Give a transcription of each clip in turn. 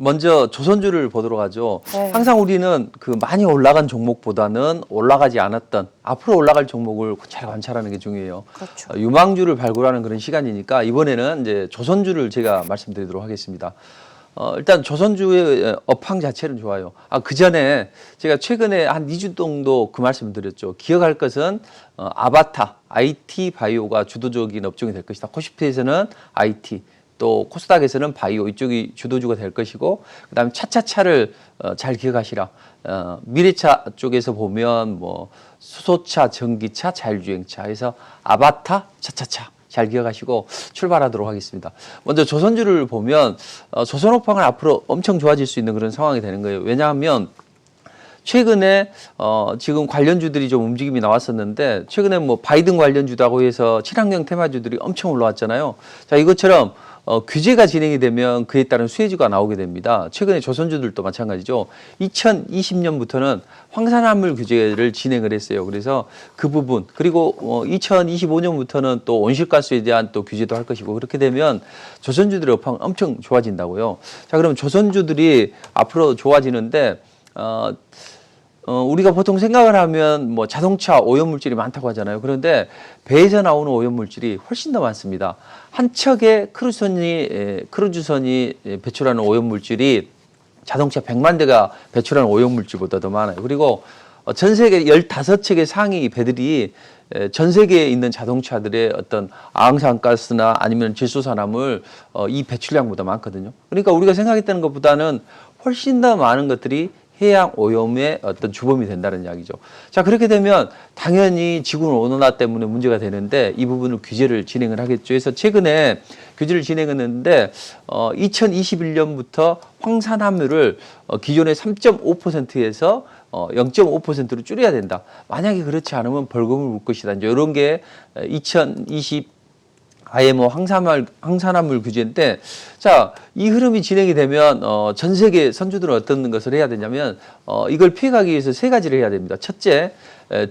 먼저 조선주를 보도록 하죠. 네. 항상 우리는 그 많이 올라간 종목보다는 올라가지 않았던 앞으로 올라갈 종목을 잘 관찰하는 게 중요해요. 그렇죠. 유망주를 발굴하는 그런 시간이니까 이번에는 이제 조선주를 제가 말씀드리도록 하겠습니다. 일단 조선주의 업황 자체는 좋아요. 그 전에 제가 최근에 한 2주 정도 그 말씀을 드렸죠. 기억할 것은 아바타, IT 바이오가 주도적인 업종이 될 것이다. 코스피에서는 IT, 또 코스닥에서는 바이오 이쪽이 주도주가 될 것이고, 그다음에 차차차를 잘 기억하시라. 미래차 쪽에서 보면 뭐 수소차, 전기차, 자율주행차 해서 아바타, 차차차 잘 기억하시고 출발하도록 하겠습니다. 먼저 조선주를 보면 조선업황은 앞으로 엄청 좋아질 수 있는 그런 상황이 되는 거예요. 왜냐하면 최근에 지금 관련주들이 좀 움직임이 나왔었는데, 최근에 뭐 바이든 관련주라고 해서 친환경 테마주들이 엄청 올라왔잖아요. 자, 이것처럼 규제가 진행이 되면 그에 따른 수혜주가 나오게 됩니다. 최근에 조선주들도 마찬가지죠. 2020년부터는 황산화물 규제를 진행을 했어요. 그래서 그 부분, 그리고 2025년부터는 또 온실가스에 대한 또 규제도 할 것이고, 그렇게 되면 조선주들의 업황 엄청 좋아진다고요. 자, 그럼 조선주들이 앞으로 좋아지는데 우리가 보통 생각을 하면 뭐 자동차 오염물질이 많다고 하잖아요. 그런데 배에서 나오는 오염물질이 훨씬 더 많습니다. 한 척의 크루즈선이 배출하는 오염물질이 자동차 100만 대가 배출하는 오염물질보다 더 많아요. 그리고 전 세계 15척의 상위 배들이 전 세계에 있는 자동차들의 어떤 항상가스나 아니면 질소산화물 이 배출량보다 많거든요. 그러니까 우리가 생각했던 것보다는 훨씬 더 많은 것들이 해양 오염의 어떤 주범이 된다는 이야기죠. 자, 그렇게 되면 당연히 지구는 온난화 때문에 문제가 되는데 이 부분을 규제를 진행을 하겠죠. 그래서 최근에 규제를 진행했는데 2021년부터 황산화물을 기존의 3.5%에서 0.5%로 줄여야 된다. 만약에 그렇지 않으면 벌금을 물 것이다. 이제 이런 게 2020 IMO 황산화물 규제인데, 자, 이 흐름이 진행이 되면 전 세계 선주들은 어떤 것을 해야 되냐면 이걸 피해가기 위해서 세 가지를 해야 됩니다. 첫째,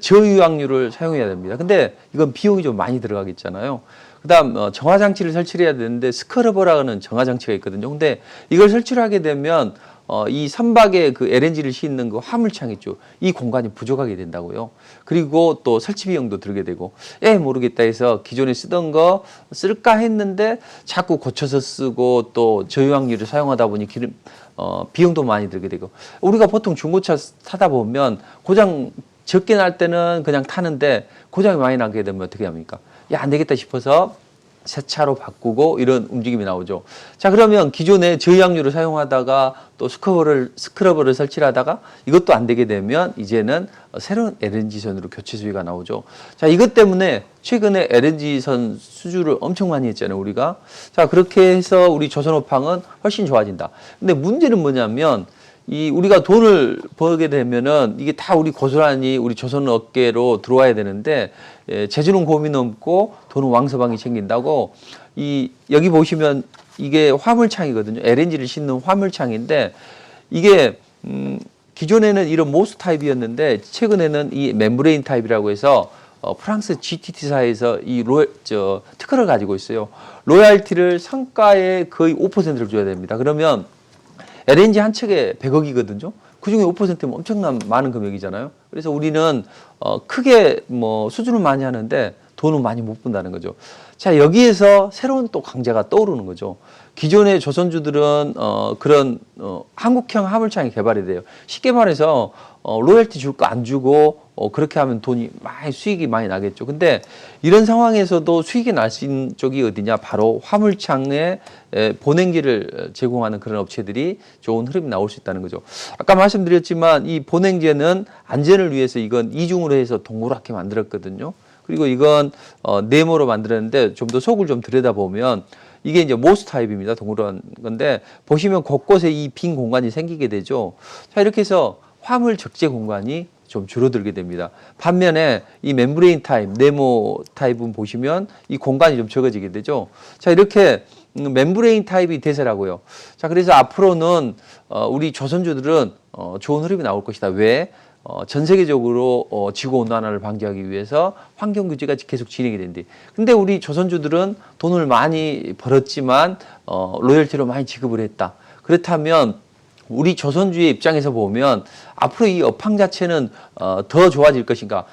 저유황유를 사용해야 됩니다. 근데 이건 비용이 좀 많이 들어가겠잖아요. 그다음 정화장치를 설치를 해야 되는데 스크러버라는 정화장치가 있거든요. 근데 이걸 설치를 하게 되면 이 선박에 그 LNG를 싣는 그 화물창 있죠. 이 공간이 부족하게 된다고요. 그리고 또 설치 비용도 들게 되고, 모르겠다 해서 기존에 쓰던 거 쓸까 했는데 자꾸 고쳐서 쓰고 또 저유황유를 사용하다 보니 비용도 많이 들게 되고, 우리가 보통 중고차 타다 보면 고장 적게 날 때는 그냥 타는데 고장이 많이 나게 되면 어떻게 합니까? 안 되겠다 싶어서 새 차로 바꾸고 이런 움직임이 나오죠. 자, 그러면 기존에 저유황유를 사용하다가 또 스크러버를 설치를 하다가 이것도 안 되게 되면 이제는 새로운 LNG선으로 교체 수요가 나오죠. 자, 이것 때문에 최근에 LNG선 수주를 엄청 많이 했잖아요, 우리가. 자, 그렇게 해서 우리 조선업황은 훨씬 좋아진다. 근데 문제는 뭐냐면 우리가 돈을 벌게 되면은 이게 다 우리 고스란히 우리 조선 업계로 들어와야 되는데, 재주는 곰이 넘고 돈은 왕서방이 챙긴다고, 여기 보시면 이게 화물창이거든요. LNG를 싣는 화물창인데, 이게 기존에는 이런 모스 타입이었는데 최근에는 이 멤브레인 타입이라고 해서 프랑스 GTT사에서 특허를 가지고 있어요. 로얄티를 상가의 거의 5%를 줘야 됩니다. 그러면 LNG 한 척에 100억이거든요. 그중에 5%면 엄청난 많은 금액이잖아요. 그래서 우리는 크게 뭐 수주는 많이 하는데 돈은 많이 못 번다는 거죠. 자, 여기에서 새로운 또 강자가 떠오르는 거죠. 기존의 조선주들은 그런 한국형 화물창이 개발이 돼요. 쉽게 말해서 로열티 줄 거 안 주고 그렇게 하면 수익이 많이 나겠죠. 근데 이런 상황에서도 수익이 날 수 있는 쪽이 어디냐? 바로 화물창에 보냉제를 제공하는 그런 업체들이 좋은 흐름이 나올 수 있다는 거죠. 아까 말씀드렸지만 이 보냉제는 안전을 위해서 이건 이중으로 해서 동그랗게 만들었거든요. 그리고 이건 네모로 만들었는데 좀 더 속을 좀 들여다보면 이게 이제 모스 타입입니다. 동그란 건데 보시면 곳곳에 이 빈 공간이 생기게 되죠. 자, 이렇게 해서 화물 적재 공간이 좀 줄어들게 됩니다. 반면에 이 멤브레인 타입, 네모 타입은 보시면 이 공간이 좀 적어지게 되죠. 자, 이렇게 멤브레인 타입이 대세라고요. 자, 그래서 앞으로는 우리 조선주들은 좋은 흐름이 나올 것이다. 왜? 전 세계적으로 지구온난화를 방지하기 위해서 환경규제가 계속 진행이 된대. 근데 우리 조선주들은 돈을 많이 벌었지만 로열티로 많이 지급을 했다. 그렇다면 우리 조선주의 입장에서 보면 앞으로 이 업황 자체는 더 좋아질 것인가,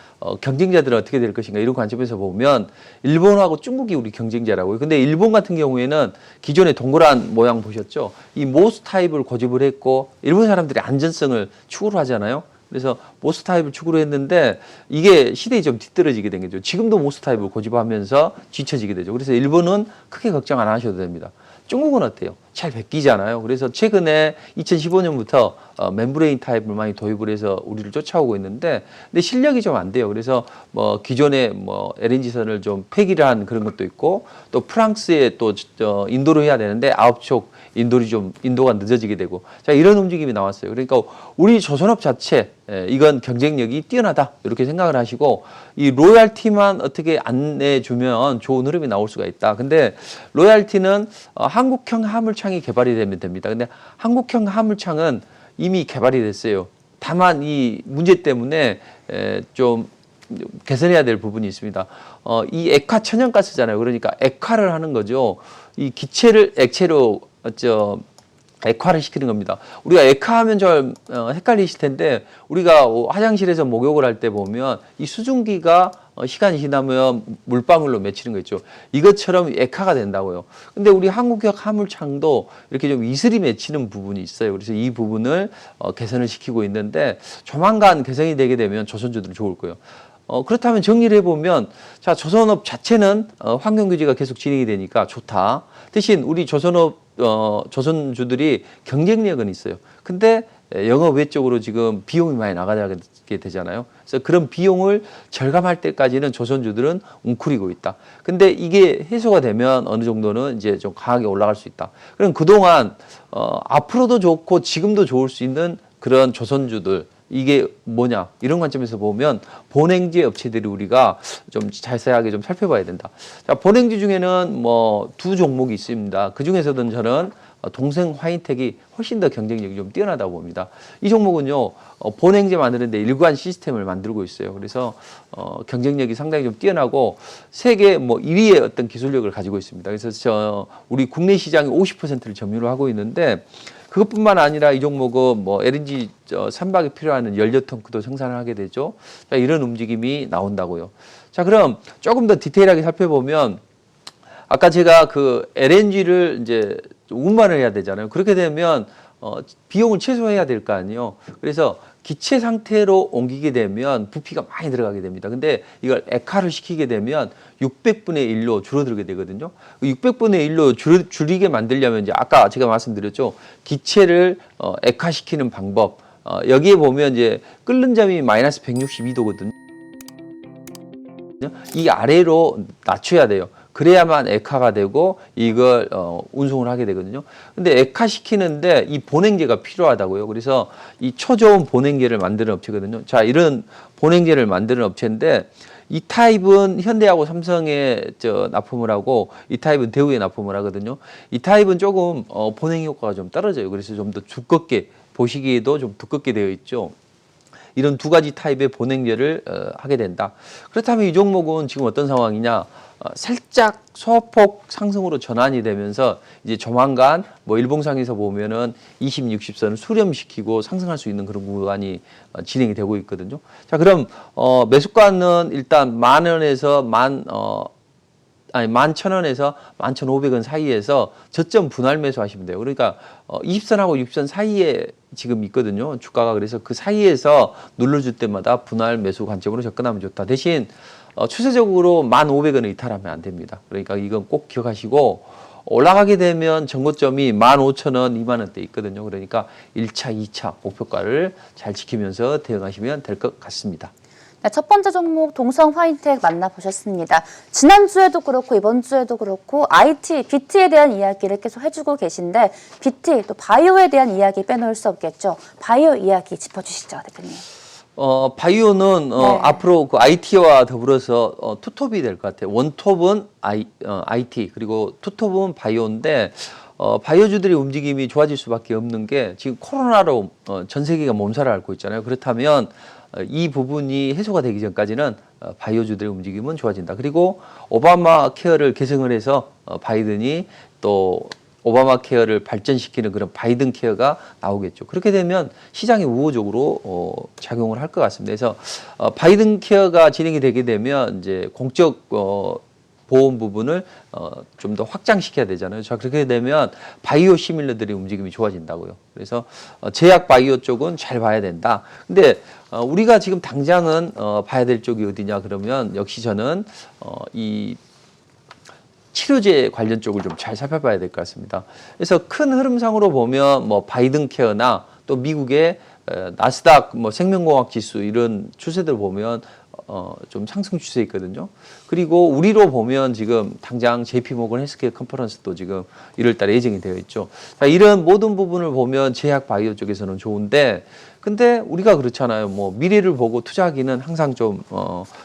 경쟁자들은 어떻게 될 것인가 이런 관점에서 보면 일본하고 중국이 우리 경쟁자라고요. 근데 일본 같은 경우에는 기존의 동그란 모양 보셨죠? 이 모스 타입을 고집을 했고 일본 사람들이 안전성을 추구를 하잖아요. 그래서 모스 타입을 추구를 했는데 이게 시대에 좀 뒤떨어지게 된 거죠. 지금도 모스 타입을 고집하면서 뒤처지게 되죠. 그래서 일본은 크게 걱정 안 하셔도 됩니다. 중국은 어때요? 잘 베끼잖아요. 그래서 최근에 2015년부터 멤브레인 타입을 많이 도입을 해서 우리를 쫓아오고 있는데, 근데 실력이 좀 안 돼요. 그래서 뭐 기존에 뭐 LNG선을 좀 폐기를 한 그런 것도 있고, 또 프랑스에 또 인도로 해야 되는데 아홉척 인도가 늦어지게 되고, 자 이런 움직임이 나왔어요. 그러니까 우리 조선업 자체 이건 경쟁력이 뛰어나다 이렇게 생각을 하시고, 이 로얄티만 어떻게 안 내주면 좋은 흐름이 나올 수가 있다. 근데 로얄티는 한국형 화물창이 개발이 되면 됩니다. 근데 한국형 화물창은 이미 개발이 됐어요. 다만 이 문제 때문에 좀 개선해야 될 부분이 있습니다. 이 액화 천연가스잖아요. 그러니까 액화를 하는 거죠. 이 기체를 액체로 액화를 시키는 겁니다. 우리가 액화하면 좀 헷갈리실 텐데, 우리가 화장실에서 목욕을 할 때 보면 이 수증기가 시간이 지나면 물방울로 맺히는 거 있죠. 이것처럼 액화가 된다고요. 근데 우리 한국형 화물창도 이렇게 좀 이슬이 맺히는 부분이 있어요. 그래서 이 부분을 개선을 시키고 있는데, 조만간 개선이 되게 되면 조선주들은 좋을 거예요. 그렇다면 정리를 해보면, 자, 조선업 자체는 환경규제가 계속 진행이 되니까 좋다. 대신 우리 조선주들이 경쟁력은 있어요. 근데 영업 외적으로 지금 비용이 많이 나가게 되잖아요. 그래서 그런 비용을 절감할 때까지는 조선주들은 웅크리고 있다. 근데 이게 해소가 되면 어느 정도는 이제 좀 강하게 올라갈 수 있다. 그럼 그동안 앞으로도 좋고 지금도 좋을 수 있는 그런 조선주들, 이게 뭐냐 이런 관점에서 보면 본행제 업체들이 우리가 좀 자세하게 좀 살펴봐야 된다. 자, 본행제 중에는 뭐 두 종목이 있습니다. 그 중에서도 저는 동생 화인텍이 훨씬 더 경쟁력이 좀 뛰어나다고 봅니다. 이 종목은요, 본행제 만드는데 일관 시스템을 만들고 있어요. 그래서 경쟁력이 상당히 좀 뛰어나고 세계 뭐 1위의 어떤 기술력을 가지고 있습니다. 그래서 우리 국내 시장의 50%를 점유를 하고 있는데, 그것뿐만 아니라 이 종목은 뭐 LNG 선박에 필요한 연료 탱크도 생산을 하게 되죠. 자, 이런 움직임이 나온다고요. 자, 그럼 조금 더 디테일하게 살펴보면, 아까 제가 그 LNG를 이제 운반을 해야 되잖아요. 그렇게 되면 비용을 최소화해야 될 거 아니에요. 그래서 기체 상태로 옮기게 되면 부피가 많이 들어가게 됩니다. 근데 이걸 액화를 시키게 되면 600분의 1로 줄어들게 되거든요. 600분의 1로 줄이게 만들려면 이제 아까 제가 말씀드렸죠. 기체를 액화시키는 방법. 여기에 보면 이제 끓는 점이 마이너스 162도거든요. 이 아래로 낮춰야 돼요. 그래야만 액화가 되고 이걸 운송을 하게 되거든요. 근데 액화시키는데 이 본행제가 필요하다고요. 그래서 이 초저온 본행제를 만드는 업체거든요. 자, 이런 본행제를 만드는 업체인데, 이 타입은 현대하고 삼성에 납품을 하고 이 타입은 대우에 납품을 하거든요. 이 타입은 조금 본행 효과가 좀 떨어져요. 그래서 좀 더 두껍게, 보시기에도 좀 두껍게 되어 있죠. 이런 두 가지 타입의 본행제를 하게 된다. 그렇다면 이 종목은 지금 어떤 상황이냐? 살짝 소폭 상승으로 전환이 되면서 이제 조만간 뭐 일봉상에서 보면은 20, 60선을 수렴시키고 상승할 수 있는 그런 구간이 진행이 되고 있거든요. 자, 그럼 매수가는 일단 10,000원에서 11,000원에서 11,500원 사이에서 저점 분할 매수하시면 돼요. 그러니까 20선하고 60선 사이에 지금 있거든요. 주가가. 그래서 그 사이에서 눌러줄 때마다 분할 매수 관점으로 접근하면 좋다. 대신 추세적으로 1,500원을 이탈하면 안 됩니다. 그러니까 이건 꼭 기억하시고, 올라가게 되면 전고점이 15,000원, 20,000원대 있거든요. 그러니까 1차, 2차 목표가를 잘 지키면서 대응하시면 될 것 같습니다. 네, 첫 번째 종목 동성 화인텍 만나보셨습니다. 지난주에도 그렇고 이번 주에도 그렇고 IT, BT에 대한 이야기를 계속 해주고 계신데, BT 또 바이오에 대한 이야기 빼놓을 수 없겠죠. 바이오 이야기 짚어주시죠, 대표님. 바이오는 네. 앞으로 그 IT와 더불어서 투톱이 될 것 같아요. 원톱은 IT, 그리고 투톱은 바이오인데, 바이오주들의 움직임이 좋아질 수밖에 없는 게, 지금 코로나로 전 세계가 몸살을 앓고 있잖아요. 그렇다면 이 부분이 해소가 되기 전까지는 바이오주들의 움직임은 좋아진다. 그리고 오바마 케어를 개정을 해서 바이든이 또 오바마 케어를 발전시키는 그런 바이든 케어가 나오겠죠. 그렇게 되면 시장이 우호적으로 작용을 할 것 같습니다. 그래서 바이든 케어가 진행이 되게 되면 이제 공적 보험 부분을 좀 더 확장시켜야 되잖아요. 자, 그렇게 되면 바이오 시밀러들의 움직임이 좋아진다고요. 그래서 제약 바이오 쪽은 잘 봐야 된다. 근데 우리가 지금 당장은 봐야 될 쪽이 어디냐 그러면 역시 저는 이 치료제 관련 쪽을 좀 잘 살펴봐야 될 것 같습니다. 그래서 큰 흐름상으로 보면 뭐 바이든 케어나 또 미국의 나스닥 뭐 생명공학 지수 이런 추세들 보면 좀 상승 추세 있거든요. 그리고 우리로 보면 지금 당장 JP모건 헬스케어 컨퍼런스도 지금 1월 달에 예정이 되어 있죠. 자, 이런 모든 부분을 보면 제약 바이오 쪽에서는 좋은데 근데 우리가 그렇잖아요. 뭐 미래를 보고 투자하기는 항상 좀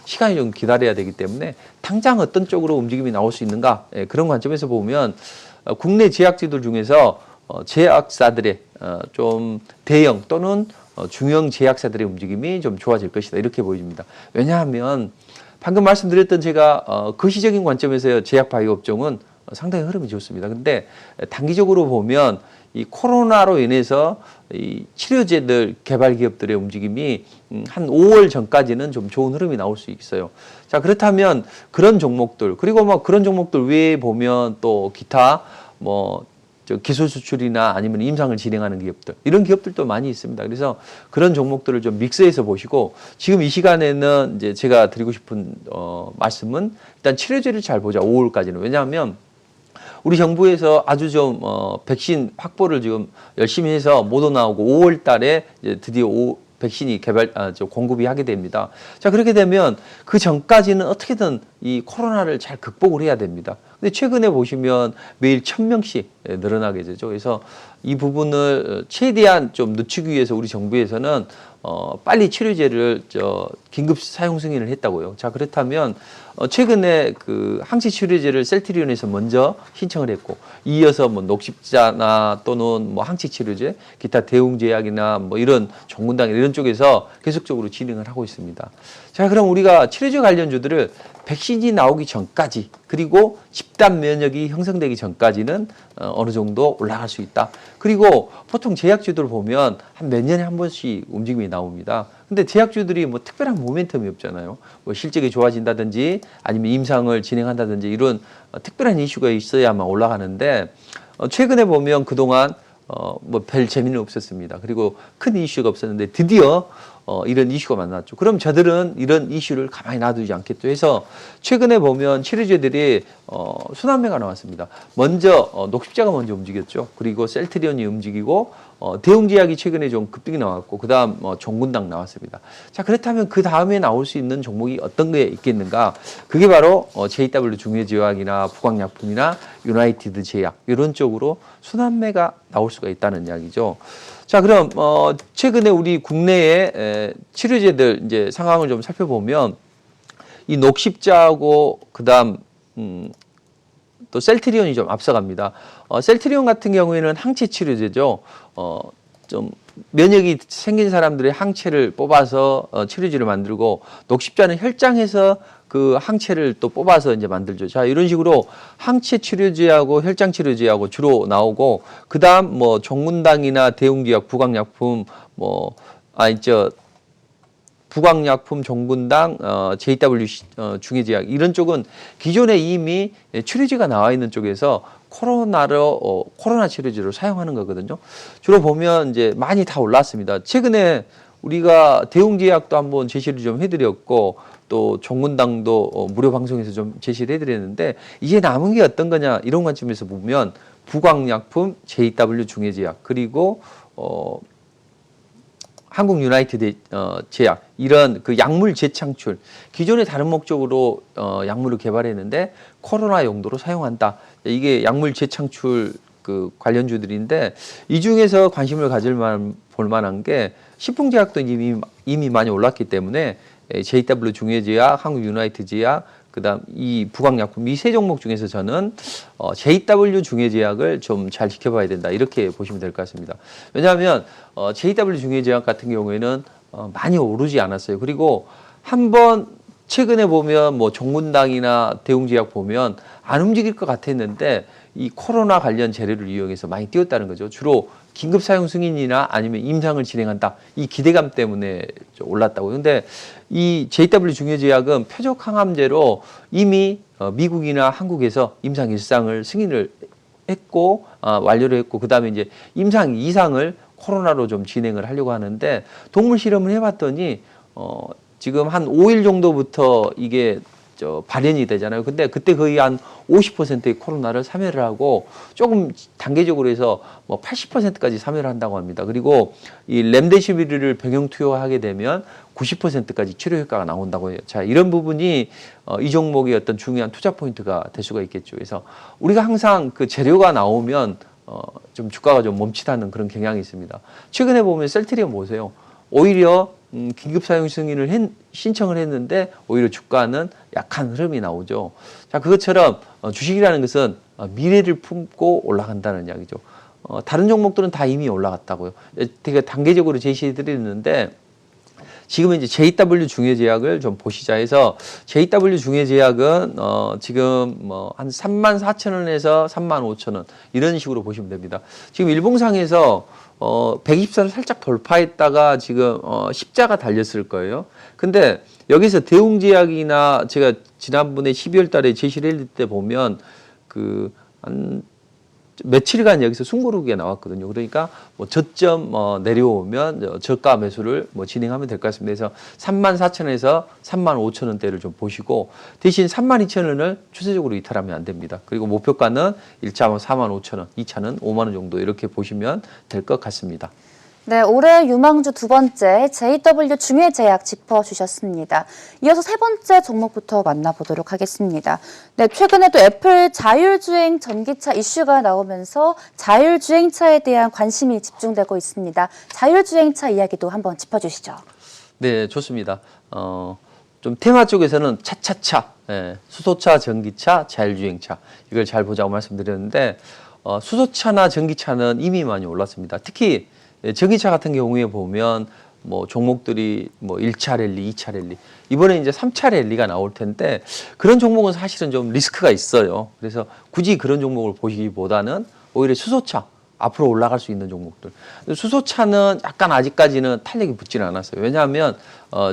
시간이 좀 기다려야 되기 때문에 당장 어떤 쪽으로 움직임이 나올 수 있는가 그런 관점에서 보면 국내 제약주들 중에서 제약사들의 좀 대형 또는 중형 제약사들의 움직임이 좀 좋아질 것이다 이렇게 보입니다. 왜냐하면 방금 말씀드렸던 제가 거시적인 관점에서 제약 바이오 업종은 상당히 흐름이 좋습니다. 근데 단기적으로 보면 이 코로나로 인해서 이 치료제들 개발 기업들의 움직임이 한 5월 전까지는 좀 좋은 흐름이 나올 수 있어요. 자, 그렇다면 그런 종목들 그리고 뭐 그런 종목들 외에 보면 또 기타 뭐 기술 수출이나 아니면 임상을 진행하는 기업들 이런 기업들도 많이 있습니다. 그래서 그런 종목들을 좀 믹스해서 보시고 지금 이 시간에는 이제 제가 드리고 싶은 말씀은 일단 치료제를 잘 보자 5월까지는 왜냐하면 우리 정부에서 아주 좀 백신 확보를 지금 열심히 해서 모더나오고 5월 달에 이제 드디어 백신이 공급이 하게 됩니다. 자, 그렇게 되면 그 전까지는 어떻게든 이 코로나를 잘 극복을 해야 됩니다. 근데 최근에 보시면 매일 1000명씩 늘어나게 되죠. 그래서 이 부분을 최대한 좀 늦추기 위해서 우리 정부에서는 빨리 치료제를 긴급 사용 승인을 했다고요. 자, 그렇다면 최근에 그 항체 치료제를 셀트리온에서 먼저 신청을 했고 이어서 뭐 녹십자나 또는 뭐 항체 치료제, 기타 대웅제약이나 뭐 이런 종군당 이런 쪽에서 계속적으로 진행을 하고 있습니다. 자, 그럼 우리가 치료제 관련주들을 백신이 나오기 전까지 그리고 집단 면역이 형성되기 전까지는 어느 정도 올라갈 수 있다. 그리고 보통 제약주들을 보면 한 몇 년에 한 번씩 움직임이 나옵니다. 근데 제약주들이 뭐 특별한 모멘텀이 없잖아요. 뭐 실적이 좋아진다든지 아니면 임상을 진행한다든지 이런 특별한 이슈가 있어야만 올라가는데 최근에 보면 그동안 뭐 별 재미는 없었습니다. 그리고 큰 이슈가 없었는데 드디어 이런 이슈가 만났죠. 그럼 저들은 이런 이슈를 가만히 놔두지 않겠죠. 해서 최근에 보면 치료제들이 순환매가 나왔습니다. 먼저 녹십자가 먼저 움직였죠. 그리고 셀트리온이 움직이고 대웅제약이 최근에 좀 급등이 나왔고 그다음 종군당 나왔습니다. 자, 그렇다면 그 다음에 나올 수 있는 종목이 어떤 게 있겠는가? 그게 바로 JW 중해제약이나 부광약품이나 유나이티드 제약 이런 쪽으로 순환매가 나올 수가 있다는 이야기죠. 자, 그럼 최근에 우리 국내의 치료제들 이제 상황을 좀 살펴보면 이 녹십자하고 그다음 또 셀트리온이 좀 앞서갑니다. 셀트리온 같은 경우에는 항체 치료제죠. 좀 면역이 생긴 사람들의 항체를 뽑아서 치료제를 만들고 녹십자는 혈장에서 그 항체를 또 뽑아서 이제 만들죠. 자, 이런 식으로 항체 치료제하고 혈장 치료제하고 주로 나오고 그다음 뭐 종문당이나 대웅제약, 부광약품 부광약품, 종군당, JW 중해제약 이런 쪽은 기존에 이미 치료제가 나와 있는 쪽에서 코로나 치료제로 사용하는 거거든요. 주로 보면 이제 많이 다 올랐습니다. 최근에 우리가 대웅제약도 한번 제시를 좀 해드렸고 또 종군당도 무료 방송에서 좀 제시를 해드렸는데 이제 남은 게 어떤 거냐 이런 관점에서 보면 부광약품, JW 중해제약 그리고 한국 유나이티드 제약 이런 그 약물 재창출 기존의 다른 목적으로 약물을 개발했는데 코로나 용도로 사용한다. 이게 약물 재창출 그 관련주들인데 이 중에서 관심을 볼 만한 게 식품제약도 이미 많이 올랐기 때문에 JW 중해제약, 한국 유나이티드 제약 그다음 이 부광약품 이 세 종목 중에서 저는 JW 중해제약을 좀 잘 지켜봐야 된다 이렇게 보시면 될 것 같습니다. 왜냐하면 JW 중해제약 같은 경우에는 많이 오르지 않았어요. 그리고 한번 최근에 보면 뭐 종문당이나 대웅제약 보면 안 움직일 것 같았는데 이 코로나 관련 재료를 이용해서 많이 뛰었다는 거죠. 주로 긴급 사용 승인이나 아니면 임상을 진행한다. 이 기대감 때문에 올랐다고. 근데 이 JW 중요제약은 표적 항암제로 이미 미국이나 한국에서 임상 1상을 승인을 했고 완료를 했고 그다음에 이제 임상 2상을 코로나로 좀 진행을 하려고 하는데 동물 실험을 해봤더니 지금 한 5일 정도부터 이게 발현이 되잖아요. 근데 그때 거의 한 50%의 코로나를 사멸을 하고 조금 단계적으로 해서 뭐 80%까지 사멸을 한다고 합니다. 그리고 이 렘데시비르를 병용 투여하게 되면 90%까지 치료 효과가 나온다고 해요. 자, 이런 부분이 이 종목의 어떤 중요한 투자 포인트가 될 수가 있겠죠. 그래서 우리가 항상 그 재료가 나오면 좀 주가가 좀 멈칫하는 그런 경향이 있습니다. 최근에 보면 셀트리온 보세요. 오히려 긴급 사용 승인을 신청을 했는데 오히려 주가는 약한 흐름이 나오죠. 자, 그것처럼 주식이라는 것은 미래를 품고 올라간다는 이야기죠. 다른 종목들은 다 이미 올라갔다고요. 되게 단계적으로 제시해 드리는데 지금 이제 JW 중요제약을 좀 보시자 해서 JW 중요제약은 지금 뭐 한 34,000원에서 35,000원 이런 식으로 보시면 됩니다. 지금 일봉상에서 124를 살짝 돌파했다가 지금 십자가 달렸을 거예요. 근데 여기서 대웅제약이나 제가 지난번에 12월 달에 제시를 했을 때 보면 한 며칠간 여기서 숨고르기가 나왔거든요. 그러니까 뭐 저점 내려오면 저가 매수를 뭐 진행하면 될 것 같습니다. 그래서 34,000원에서 35,000원대를 좀 보시고 대신 32,000원을 추세적으로 이탈하면 안 됩니다. 그리고 목표가는 1차 45,000원, 2차는 5만 원 정도 이렇게 보시면 될 것 같습니다. 네, 올해 유망주 두 번째 JW 중요제약 짚어주셨습니다. 이어서 세 번째 종목부터 만나보도록 하겠습니다. 네, 최근에도 애플 자율주행 전기차 이슈가 나오면서 자율주행차에 대한 관심이 집중되고 있습니다. 자율주행차 이야기도 한번 짚어주시죠. 네, 좋습니다. 좀 테마 쪽에서는 차차차, 수소차, 전기차, 자율주행차 이걸 잘 보자고 말씀드렸는데 수소차나 전기차는 이미 많이 올랐습니다. 특히 전기차 같은 경우에 보면 뭐 종목들이 뭐 1차 랠리, 2차 랠리, 이번에 이제 3차 랠리가 나올 텐데 그런 종목은 사실은 좀 리스크가 있어요. 그래서 굳이 그런 종목을 보시기보다는 오히려 수소차 앞으로 올라갈 수 있는 종목들. 수소차는 약간 아직까지는 탄력이 붙지는 않았어요. 왜냐하면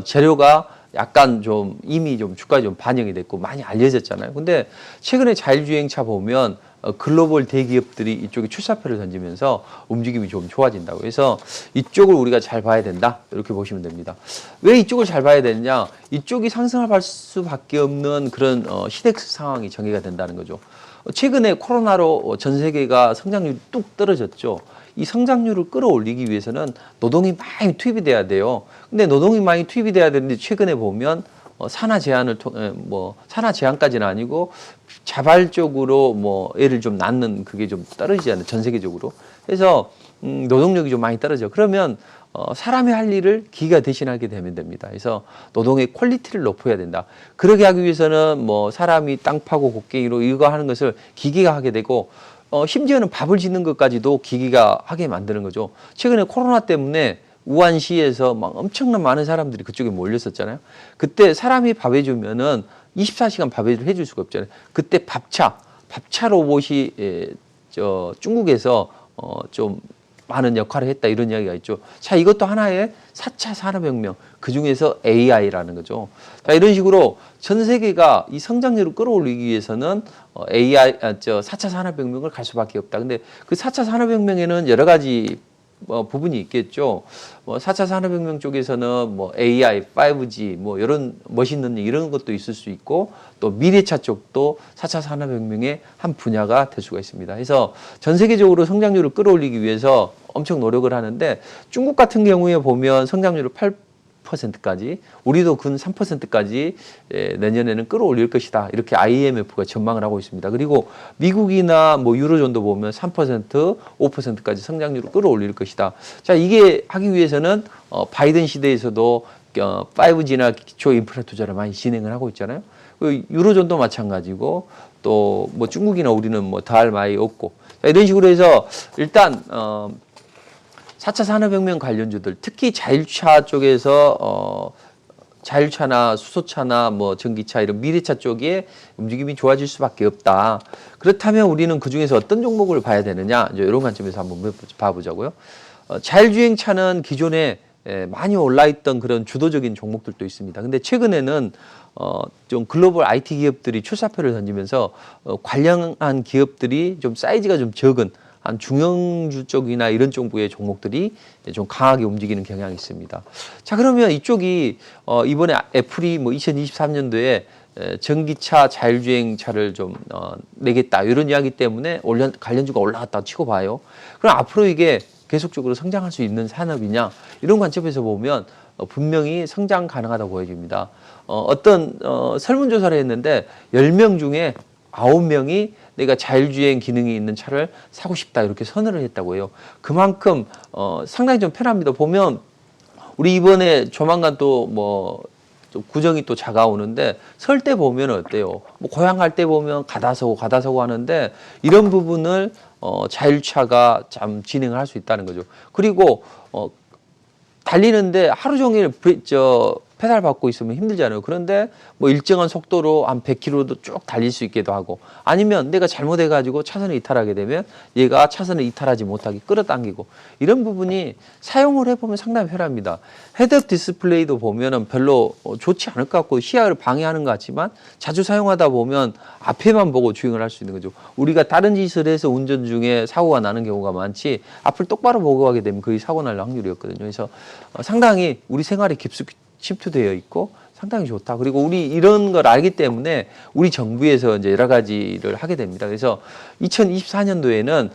재료가 약간 좀 이미 좀 주가에 좀 반영이 됐고 많이 알려졌잖아요. 근데 최근에 자율주행차 보면 글로벌 대기업들이 이쪽에 출사표를 던지면서 움직임이 좀 좋아진다고 해서 이쪽을 우리가 잘 봐야 된다 이렇게 보시면 됩니다. 왜 이쪽을 잘 봐야 되느냐? 이쪽이 상승할 수밖에 없는 그런 시덱스 상황이 전개가 된다는 거죠. 최근에 코로나로 전 세계가 성장률이 뚝 떨어졌죠. 이 성장률을 끌어올리기 위해서는 노동이 많이 투입이 돼야 돼요. 근데 노동이 많이 투입이 돼야 되는데 최근에 보면 산하 제한을 산하 제한까지는 아니고 자발적으로 뭐 애를 좀 낳는 그게 좀 떨어지지 않아요. 전 세계적으로. 그래서 노동력이 좀 많이 떨어져. 그러면 사람이 할 일을 기계가 대신하게 되면 됩니다. 그래서 노동의 퀄리티를 높여야 된다. 그러게 하기 위해서는 뭐 사람이 땅 파고 곡괭이로 이거 하는 것을 기계가 하게 되고 심지어는 밥을 짓는 것까지도 기계가 하게 만드는 거죠. 최근에 코로나 때문에 우한시에서 막 엄청난 많은 사람들이 그쪽에 몰렸었잖아요. 그때 사람이 밥 해주면은 24시간 밥 해줄 수가 없잖아요. 그때 밥차 로봇이 중국에서 좀 많은 역할을 했다 이런 이야기가 있죠. 자, 이것도 하나의 4차 산업혁명, 그 중에서 AI라는 거죠. 자, 이런 식으로 전 세계가 이 성장률을 끌어올리기 위해서는 AI, 4차 산업혁명을 갈 수밖에 없다. 근데 그 4차 산업혁명에는 여러 가지 부분이 있겠죠. 4차 산업혁명 쪽에서는 뭐 AI, 5G, 뭐 이런 머신러닝 이런 것도 있을 수 있고 또 미래차 쪽도 4차 산업혁명의 한 분야가 될 수가 있습니다. 그래서 전 세계적으로 성장률을 끌어올리기 위해서 엄청 노력을 하는데 중국 같은 경우에 보면 성장률을 8%까지 우리도 근 3%까지 내년에는 끌어올릴 것이다. 이렇게 IMF가 전망을 하고 있습니다. 그리고 미국이나 뭐 유로존도 보면 3%, 5%까지 성장률을 끌어올릴 것이다. 자, 이게 하기 위해서는 바이든 시대에서도 5G나 기초 인프라 투자를 많이 진행을 하고 있잖아요. 유로존도 마찬가지고 또 뭐 중국이나 우리는 뭐 달 많이 없고 이런 식으로 해서 일단 4차 산업혁명 관련주들 특히 자율차 쪽에서 자율차나 수소차나 뭐 전기차 이런 미래차 쪽에 움직임이 좋아질 수밖에 없다. 그렇다면 우리는 그 중에서 어떤 종목을 봐야 되느냐? 이제 이런 관점에서 한번 봐보자고요. 자율주행차는 기존에 많이 올라있던 그런 주도적인 종목들도 있습니다. 근데 최근에는 좀 글로벌 IT 기업들이 출사표를 던지면서 관련한 기업들이 좀 사이즈가 좀 적은 한 중형주 쪽이나 이런 정도의 종목들이 좀 강하게 움직이는 경향이 있습니다. 자, 그러면 이쪽이 이번에 애플이 뭐 2023년도에 전기차, 자율주행차를 좀 내겠다 이런 이야기 때문에 관련주가 올라갔다 치고 봐요. 그럼 앞으로 이게 계속적으로 성장할 수 있는 산업이냐 이런 관점에서 보면 분명히 성장 가능하다고 보여집니다. 어떤 설문조사를 했는데 10명 중에 9명이 내가 자율주행 기능이 있는 차를 사고 싶다 이렇게 선언을 했다고 해요. 그만큼 상당히 좀 편합니다. 보면 우리 이번에 조만간 또 뭐 구정이 또 다가오는데 설 때 보면 어때요? 뭐 고향 갈 때 보면 가다서고 하는데 이런 부분을 자율차가 참 진행을 할 수 있다는 거죠. 그리고 달리는데 하루 종일 페달 밟고 있으면 힘들잖아요. 그런데 뭐 일정한 속도로 한 100km도 쭉 달릴 수 있기도 하고 아니면 내가 잘못해가지고 차선을 이탈하게 되면 얘가 차선을 이탈하지 못하게 끌어당기고 이런 부분이 사용을 해보면 상당히 편합니다. 헤드업 디스플레이도 보면은 별로 좋지 않을 것 같고 시야를 방해하는 것 같지만 자주 사용하다 보면 앞에만 보고 주행을 할 수 있는 거죠. 우리가 다른 짓을 해서 운전 중에 사고가 나는 경우가 많지 앞을 똑바로 보고 가게 되면 거의 사고 날 확률이었거든요. 그래서 상당히 우리 생활에 깊숙이 침투되어 있고 상당히 좋다. 그리고 우리 이런 걸 알기 때문에 우리 정부에서 이제 여러 가지를 하게 됩니다. 그래서 2024년도에는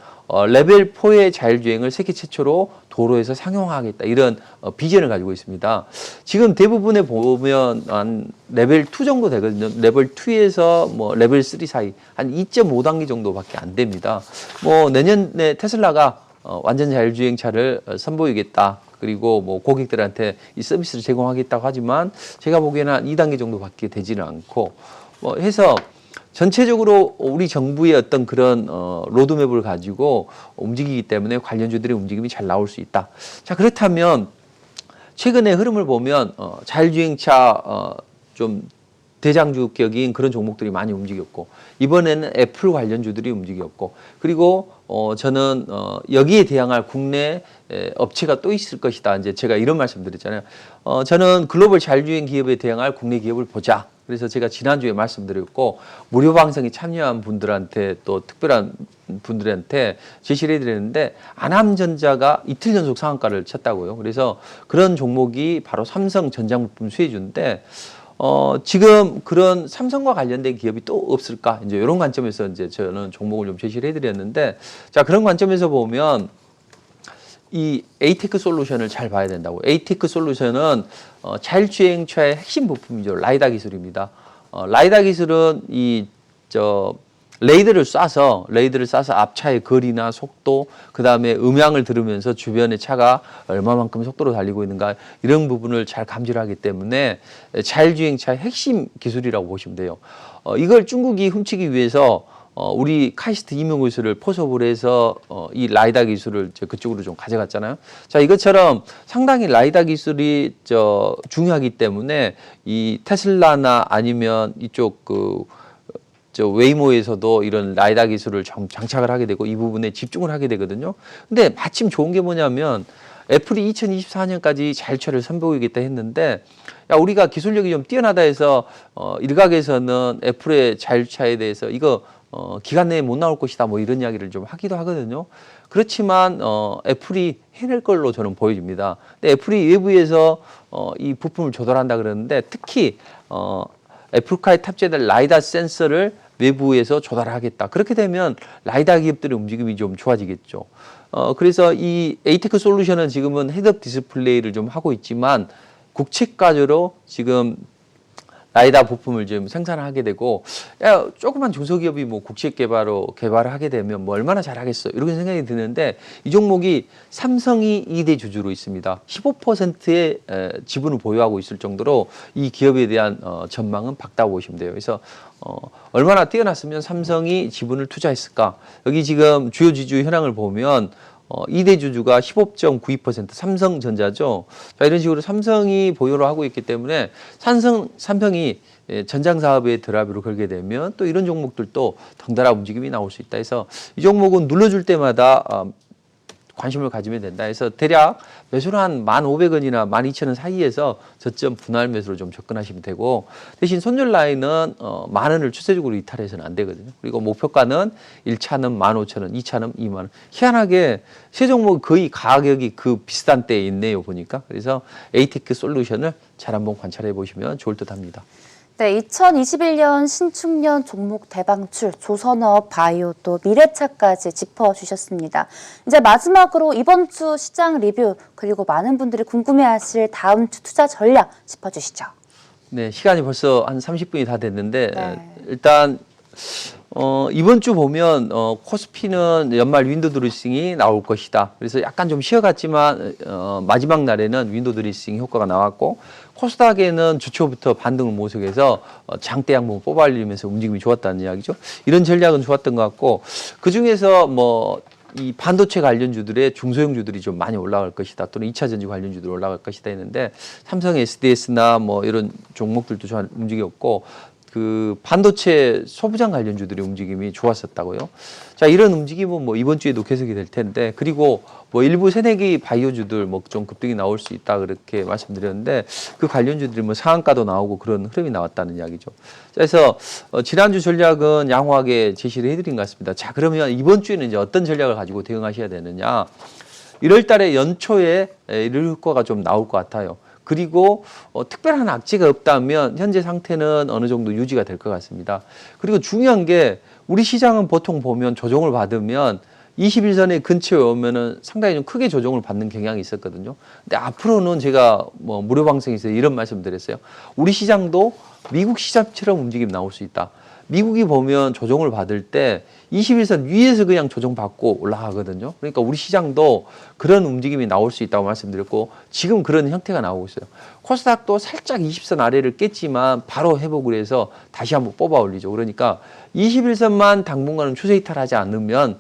레벨 4의 자율주행을 세계 최초로 도로에서 상용화하겠다. 이런 비전을 가지고 있습니다. 지금 대부분에 보면 한 레벨 2 정도 되거든요. 레벨 2에서 뭐 레벨 3 사이 한 2.5단계 정도밖에 안 됩니다. 뭐 내년에 테슬라가 완전 자율주행차를 선보이겠다. 그리고 뭐 고객들한테 이 서비스를 제공하겠다고 하지만 제가 보기에는 한 2단계 정도밖에 되지는 않고 뭐 해서 전체적으로 우리 정부의 어떤 그런 로드맵을 가지고 움직이기 때문에 관련주들의 움직임이 잘 나올 수 있다. 자, 그렇다면 최근의 흐름을 보면 자율주행차 좀 대장주격인 그런 종목들이 많이 움직였고 이번에는 애플 관련주들이 움직였고 그리고 저는 여기에 대항할 국내 업체가 또 있을 것이다. 이제 제가 이런 말씀드렸잖아요. 저는 글로벌 자율주행 기업에 대항할 국내 기업을 보자. 그래서 제가 지난주에 말씀드렸고 무료 방송에 참여한 분들한테 또 특별한 분들한테 제시를 해드렸는데 안암전자가 이틀 연속 상한가를 쳤다고요. 그래서 그런 종목이 바로 삼성 전자부품 수혜주인데 지금 그런 삼성과 관련된 기업이 또 없을까? 이제 이런 관점에서 이제 저는 종목을 좀 제시를 해드렸는데, 자, 그런 관점에서 보면 이 에이테크 솔루션을 잘 봐야 된다고. 에이테크 솔루션은 자율주행차의 핵심 부품이죠. 라이다 기술입니다. 라이다 기술은 레이더를 쏴서 앞차의 거리나 속도, 그 다음에 음향을 들으면서 주변의 차가 얼마만큼 속도로 달리고 있는가 이런 부분을 잘 감지를 하기 때문에 자율주행차의 핵심 기술이라고 보시면 돼요. 이걸 중국이 훔치기 위해서 우리 카이스트 임용기술을 포섭을 해서 이 라이다 기술을 그쪽으로 좀 가져갔잖아요. 자, 이것처럼 상당히 라이다 기술이 중요하기 때문에 이 테슬라나 아니면 이쪽 웨이모에서도 이런 라이다 기술을 장착을 하게 되고 이 부분에 집중을 하게 되거든요. 근데 마침 좋은 게 뭐냐면 애플이 2024년까지 자율차를 선보이겠다 했는데 야, 우리가 기술력이 좀 뛰어나다 해서 일각에서는 애플의 자율차에 대해서 이거 기간 내에 못 나올 것이다 뭐 이런 이야기를 좀 하기도 하거든요. 그렇지만 애플이 해낼 걸로 저는 보여집니다. 근데 애플이 외부에서 이 부품을 조달한다 그러는데 특히 애플카에 탑재될 라이다 센서를 외부에서 조달하겠다. 그렇게 되면 라이다 기업들의 움직임이 좀 좋아지겠죠. 그래서 이 에이테크 솔루션은 지금은 헤드업 디스플레이를 좀 하고 있지만 국책과제로 지금 라이다 부품을 지금 생산하게 되고 조그만 중소기업이 뭐 국책 개발을 하게 되면 뭐 얼마나 잘하겠어 이런 생각이 드는데 이 종목이 삼성이 2대 주주로 있습니다. 15%의 지분을 보유하고 있을 정도로 이 기업에 대한 전망은 밝다고 보시면 돼요. 그래서 얼마나 뛰어났으면 삼성이 지분을 투자했을까? 여기 지금 주요 지주 현황을 보면 2대 주주가 15.92% 삼성전자죠. 자, 이런 식으로 삼성이 보유를 하고 있기 때문에 삼성이 전장 사업에 드라이브를 걸게 되면 또 이런 종목들도 덩달아 움직임이 나올 수 있다 해서 이 종목은 눌러줄 때마다 관심을 가지면 된다 해서 대략 매수를 한 1,500원이나 12,000원 사이에서 저점 분할 매수로 좀 접근하시면 되고 대신 손절 라인은 10,000원을 추세적으로 이탈해서는 안 되거든요. 그리고 목표가는 1차는 15,000원, 2차는 20,000원. 희한하게 세 종목 거의 가격이 그 비슷한 때에 있네요 보니까. 그래서 에이테크 솔루션을 잘 한번 관찰해 보시면 좋을 듯 합니다. 네, 2021년 신축년 종목 대방출, 조선업, 바이오 또 미래차까지 짚어주셨습니다. 이제 마지막으로 이번 주 시장 리뷰 그리고 많은 분들이 궁금해하실 다음 주 투자 전략 짚어주시죠. 네, 시간이 벌써 한 30분이 다 됐는데 네. 일단 이번 주 보면 코스피는 연말 윈도우 드레싱이 나올 것이다. 그래서 약간 좀 쉬어갔지만 마지막 날에는 윈도우 드레싱 효과가 나왔고 코스닥에는 주초부터 반등을 모색해서 장대 양봉 뽑아올리면서 움직임이 좋았다는 이야기죠. 이런 전략은 좋았던 것 같고 그 중에서 이 반도체 관련주들의 중소형주들이 좀 많이 올라갈 것이다. 또는 2차 전지 관련주들이 올라갈 것이다 했는데 삼성 SDS나 이런 종목들도 좀 움직였고 그 반도체 소부장 관련주들의 움직임이 좋았었다고요. 자, 이런 움직임은 이번 주에도 계속이 될 텐데 그리고 일부 새내기 바이오주들 좀 급등이 나올 수 있다 그렇게 말씀드렸는데 그 관련주들이 상한가도 나오고 그런 흐름이 나왔다는 이야기죠. 그래서 지난주 전략은 양호하게 제시를 해드린 것 같습니다. 자, 그러면 이번 주에는 이제 어떤 전략을 가지고 대응하셔야 되느냐? 1월 달에 연초에 이런 효과가 좀 나올 것 같아요. 그리고 특별한 악재가 없다면 현재 상태는 어느 정도 유지가 될 것 같습니다. 그리고 중요한 게 우리 시장은 보통 보면 조정을 받으면 21선의 근처에 오면은 상당히 좀 크게 조정을 받는 경향이 있었거든요. 근데 앞으로는 제가 무료 방송에서 이런 말씀 드렸어요. 우리 시장도 미국 시장처럼 움직임 나올 수 있다. 미국이 보면 조정을 받을 때 21선 위에서 그냥 조정받고 올라가거든요. 그러니까 우리 시장도 그런 움직임이 나올 수 있다고 말씀드렸고 지금 그런 형태가 나오고 있어요. 코스닥도 살짝 20선 아래를 깼지만 바로 회복을 해서 다시 한번 뽑아 올리죠. 그러니까 21선만 당분간은 추세 이탈하지 않으면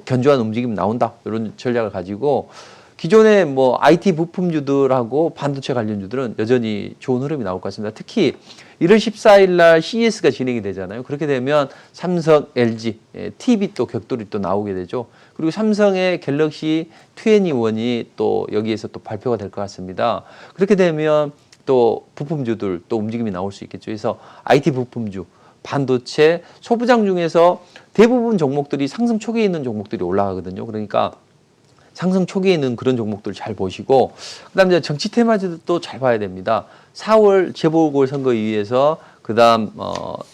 견조한 움직임 나온다. 이런 전략을 가지고 기존의 IT 부품주들하고 반도체 관련주들은 여전히 좋은 흐름이 나올 것 같습니다. 특히 1월 14일 날 CES가 진행이 되잖아요. 그렇게 되면 삼성, LG, TV 또 격돌이 또 나오게 되죠. 그리고 삼성의 갤럭시 21이 또 여기에서 또 발표가 될 것 같습니다. 그렇게 되면 또 부품주들 또 움직임이 나올 수 있겠죠. 그래서 IT 부품주, 반도체, 소부장 중에서 대부분 종목들이 상승 초기에 있는 종목들이 올라가거든요. 그러니까 상승 초기에 있는 그런 종목들 잘 보시고 그다음 이제 정치 테마주도 잘 봐야 됩니다. 4월 재보궐선거 이후에서 그다음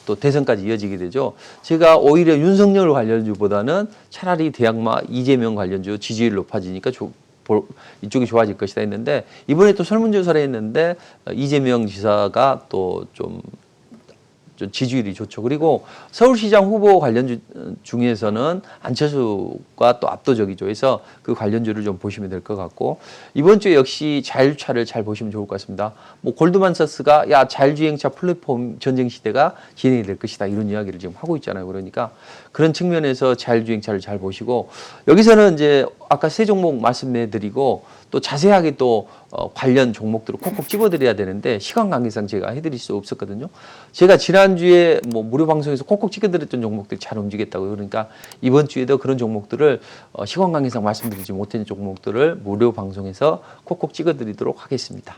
또 대선까지 이어지게 되죠. 제가 오히려 윤석열 관련주보다는 차라리 대항마 이재명 관련주 지지율 높아지니까 이쪽이 좋아질 것이다 했는데 이번에 또 설문조사를 했는데 이재명 지사가 또 좀 지지율이 좋죠. 그리고 서울시장 후보 관련주 중에서는 안철수가 또 압도적이죠. 그래서 그 관련주를 좀 보시면 될 것 같고 이번 주에 역시 자율차를 잘 보시면 좋을 것 같습니다. 고ld만사스가 자율주행차 플랫폼 전쟁 시대가 진행이 될 것이다. 이런 이야기를 지금 하고 있잖아요. 그러니까 그런 측면에서 자율주행차를 잘 보시고 여기서는 이제 아까 세 종목 말씀해드리고 또 자세하게 또 관련 종목들을 콕콕 집어드려야 되는데 시간 관계상 제가 해드릴 수 없었거든요. 제가 지난주에 무료 방송에서 콕콕 찍어드렸던 종목들이 잘 움직였다고요. 그러니까 이번 주에도 그런 종목들을 시간 관계상 말씀드리지 못한 종목들을 무료 방송에서 콕콕 찍어드리도록 하겠습니다.